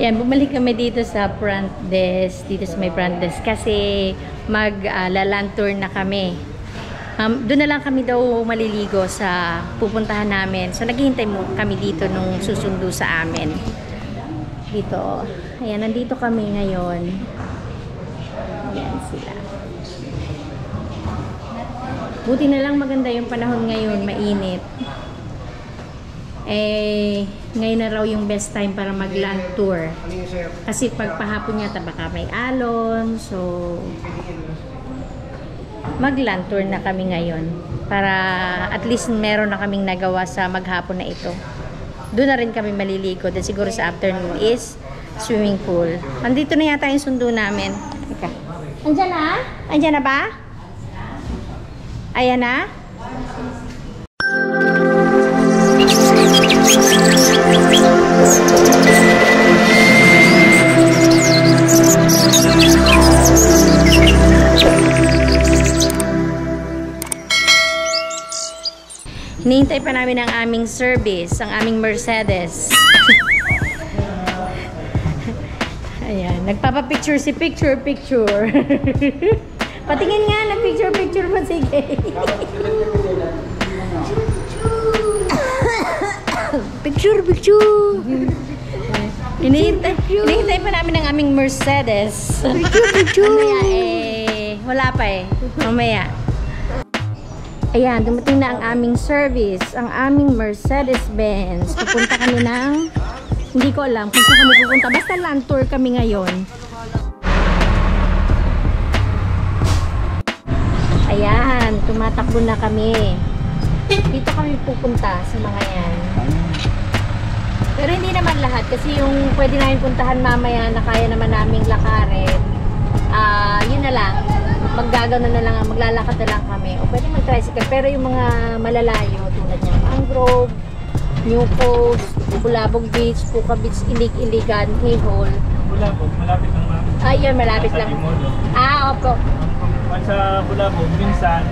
Ayan, bumalik kami dito sa front desk. Dito sa may front desk. Kasi mag-land tour na kami. Doon na lang kami daw maliligo sa pupuntahan namin. So, naghihintay mo kami dito nung susundo sa amin. Dito. Ayan, nandito kami ngayon. Ayan sila. Buti na lang maganda yung panahon ngayon. Mainit. Ngayon na raw yung best time para mag-land tour. Kasi pagpahapon yata baka may alon. So, mag-land tour na kami ngayon. Para at least meron na kaming nagawa sa maghapon na ito. Doon na rin kami maliligo. Then siguro sa afternoon is swimming pool. Andito na yata yung sundo namin. Teka. Andyan na? Andyan na ba? Ayan na? Hinihintay pa namin ang aming service, ang aming Mercedes. Ayan, nagpapapicture si picture. Patingin nga na picture mo, sige. Picture. Hinihintay pa namin ang aming Mercedes. Picture. Mamaya wala pa mamaya. Ayan, dumating na ang aming service, ang aming Mercedes-Benz. Pupunta kami ng, hindi ko alam kung saan kami pupunta. Basta land tour kami ngayon. Ayan, tumatakbo na kami. Dito kami pupunta sa mga yan. Pero hindi naman lahat kasi yung pwede namin puntahan mamaya na kaya naman naming lakarin. Yun na lang. Maggagano na lang, maglalakad na lang kami o pwede mag-tricycle, pero yung mga malalayo tulad ng Mangrove, New Coast, Bulabog Beach, Puka Beach, Ilig-Iligan, Hihol. Bulabog, malapit lang ma'am. Yun, malapit lang. Opo. Sa Bulabog, minsan,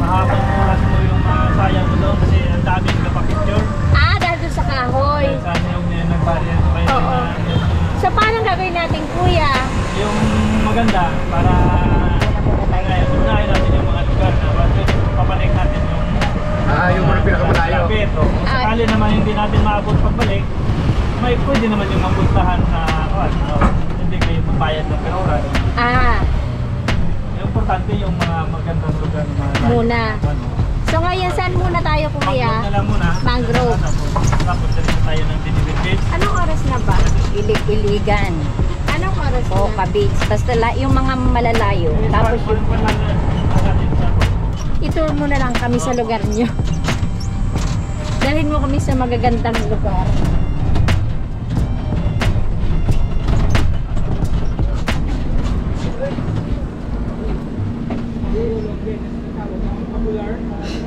mahapang oras mo yung sayang mo doon kasi ang daming napapicture. Dahil doon sa kahoy. Saan yung nag-barrier mo kayo? Oo. So, paano gagawin natin, kuya? Yung maganda, para unahin natin yung mga lugar na papalik natin yung mga pinakamalayo. Sakali naman hindi natin maabot pagbalik, may pwede naman yung mapuntahan na hindi kayo mabayad ng peroran. Yung importante yung mga magandang lugar muna. So ngayon saan muna tayo, kuya? Mangrove na lang muna. Mangrove. Tapos dito tayo ng Dinibid Beach. Anong oras na ba? Ilig-Iligan. Anong oras na? Puka Beach. Basta yung mga malalayo. Tapos yung i-tour mo na lang kami sa lugar nyo. Dalhin mo kami sa magagandang lugar.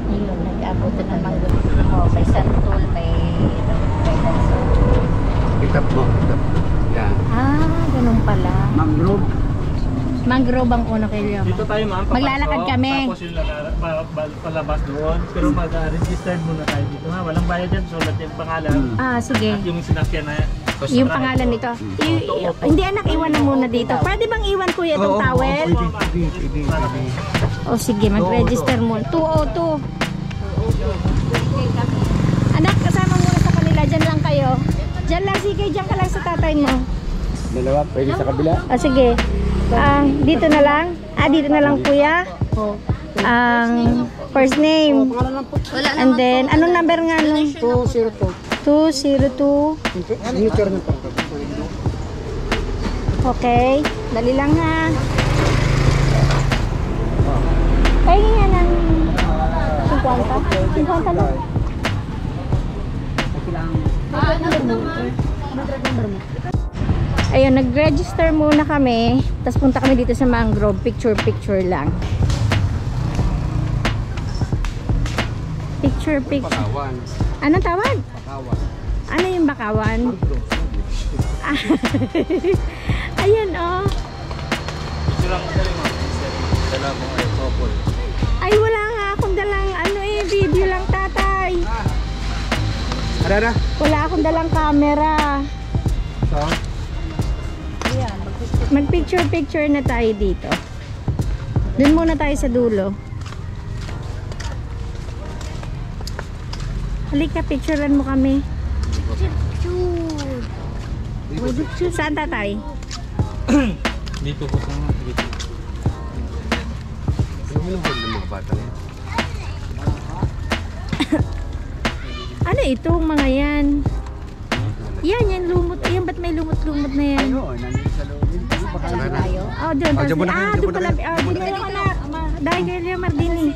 Ayun, nag-abot na ng Mangrove. May santol, may Itap mo. Yan. Ganun pala. Mangrove. Mangrove ang una kayo. Dito tayo ma'am. Maglalakad kami. Tapos yung palabas doon. Pero mag-registered muna tayo dito ha. Walang bayad dyan. Sulat yung pangalan. Sige. At yung sinakyan na yung pangalan nito. Hindi anak, iwan na muna dito. Pwede bang iwan kuya itong towel? Sige, mag-register mo. 202. Anak, kasama muna sa kanila. Diyan lang kayo. Diyan lang, sige. Diyan ka lang sa tatay mo. Dalawa, pwede sa kabila. Sige. Dito na lang. Dito na lang kuya. Ang first name. And then, anong number nga nun? 202. 202. Okay. Dali lang ha. Pahingi nga ng 50. 50 lang. Ayun, nag-register muna kami. Tapos punta kami dito sa Mangrove. Picture lang. Picture. Bakawan. Anong tawag? Bakawan. Ano yung bakawan? Ayan Dala mo ay couple. Ay, wala nga akong dalang video lang tatay. Ada. Wala akong dalang camera. So? Mag-picture na tayo dito. Doon muna tayo sa dulo. Halika, picturean mo kami. Saan tatay? Dito po sa dito. Yung minuhod ng mga bata na yan. Ano itong mga yan? Yan, lumot. Yan, ba't may lumot-lumot na yan? Ayun, nandito sa loob. Tayo? Oh, doon. Oh, dyan muna kayo, Doon dyan pala. muna kayo. Oh, dito lang anak. Dahil kay Leo Mardini.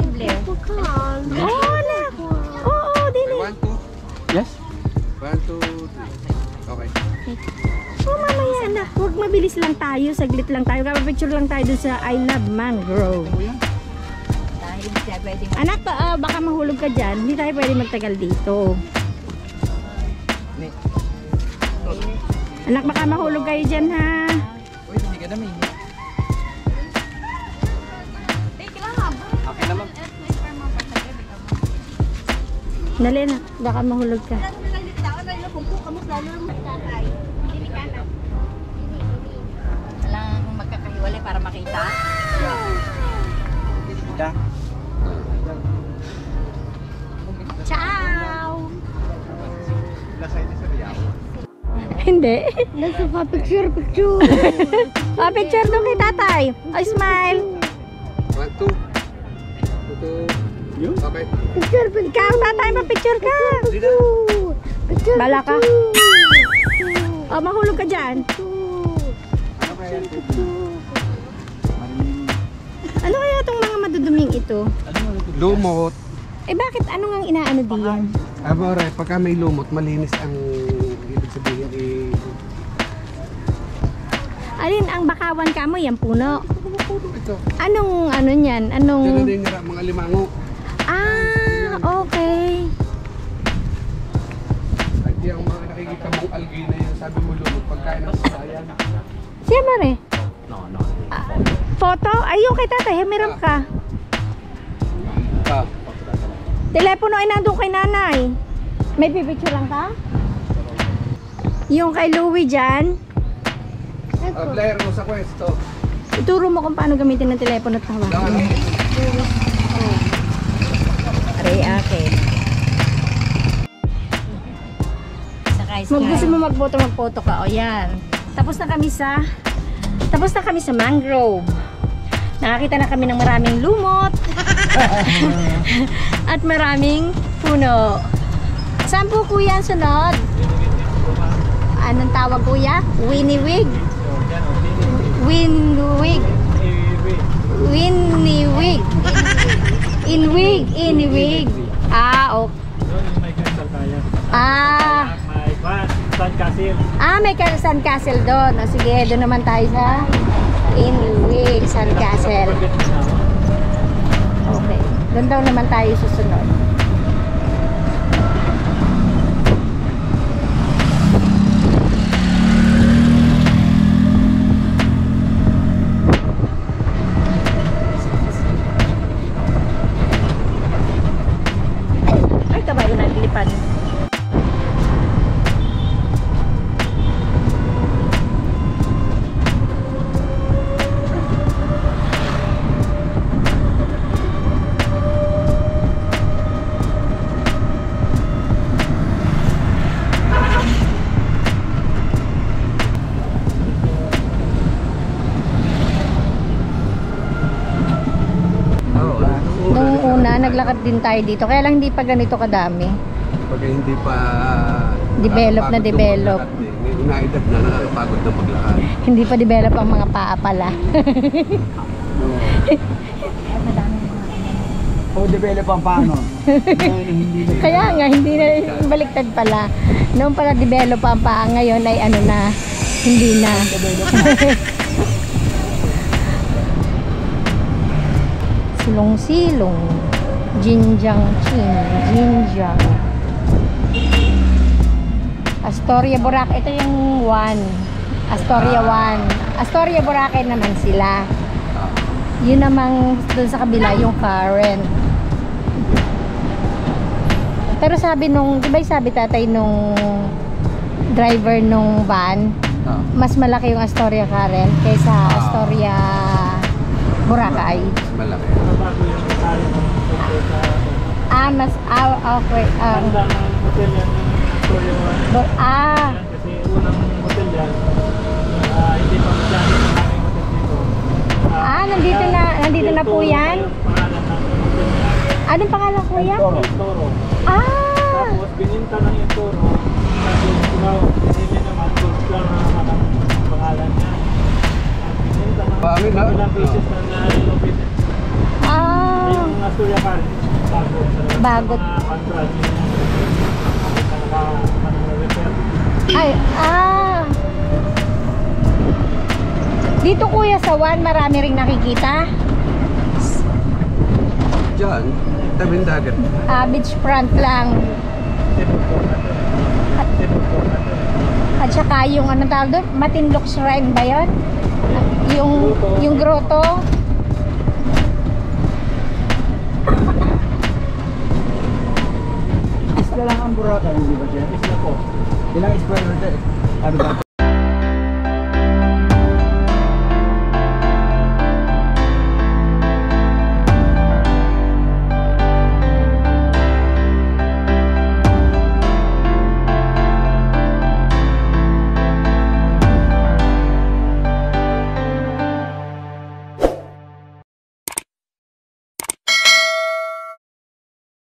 Oh, anak. Oo, dini. 1, 2. Yes. 1, 2, 3. Okay. Oh, mamaya anak. Huwag mabilis lang tayo. Saglit lang tayo. Kapapicture lang tayo doon sa I Love Mangrove. Anak, baka mahulog ka dyan. Hindi tayo pwede magtagal dito. Anak, baka mahulog kayo dyan, ha? Uy, hindi ka namin. Okay naman. Dali na, baka mahulog ka. Kailangan kong magkakahiwalay para makita. Kita. Ciao! Hindi. Nasa pa picture. Picture doon kay tatay. Oh, smile. 1, 2. 2. Okay. Ikaw, tatay, pa-picture ka. Bala ka. Oh, mahulog ka dyan. Ano kaya? Ano kaya itong mga maduduming ito? Lumot. Eh, bakit? Ano nga inaano diyan? Abore, pagka may lumot, malinis ang ibig sabihin Alin, ang bakawan ka mo, yan puno. ito. Anong, ano niyan? Diyan Anong... din nila mga limango. Ah, okay. At yung mga nakikita mong algae na yan, sabi mo lumot, pagkain ng sayan. Siyempre. Photo? Ayun kay tatay, meron ka. Ah, Telepono ay nandun kay nanay. May pipicture lang ka? Yung kay Louie dyan. player mo sa Questo. Ituro mo kung paano gamitin ng telepono at tawa. Aray, okay. Mag gusto mo magphoto ka. O yan. Tapos na kami sa mangrove. Nakakita na kami ng maraming lumot. At maraming puno. Saan po kuya ang sunod? Anong tawag kuya? Winniwig? Winniwig. Winniwig. Inwig. Ah, okay. May crystal tayo. May Sun Castle doon. O, sige, doon naman tayo sa Inwig, Sun Castle. Okay. Doon daw naman tayo susunod. Ay, kabayo na lipad. Naglakad din tayo dito. Kaya lang hindi pa ganito kadami. Pag hindi pa Develop na develop. Una edad na nakakapagod na maglakad. Hindi pa develop ang mga paa pala. O develop ang paano? Kaya nga, hindi na baliktad pala. Noong pala develop ang paa, ngayon ay ano na, hindi na. Silong-silong. Jinjang Chin. Jinjang. Astoria Boracay. Ito yung 1. Astoria 1. Astoria Boracay naman sila. Yun namang doon sa kabila yung Karen. Pero sabi nung, di ba sabi tatay nung driver nung van, mas malaki yung Astoria Karen kaysa Astoria Boracay. Mas malaki. Bago yung sari ng hotel sa Okay. Handang hotel yan yung Astoria Yan, kasi unang hotel yan. Hindi pa masyado yung aming hotel dito. Nandito na po yan. Pangalan ng hotel yan. Anong pangalan ko yan? El Toro. Tapos bininta ng El Toro. Tapos pinili naman Gold Star na pangalan niya. Bininta ng Pangin, ha? ilang pieces na relocated. Yung Astoria Karen. Bago. Mga contract yung Ay, dito kuya sa One, marami ring nakikita. Diyan, tabing dagat. Beachfront lang. At saka yung anong tawag doon? Matinlock Shrine ba yun? Yung grotto. Isla lang ang Boracay, hindi ba siya? Isla po. Ilang square meter? Ano ba?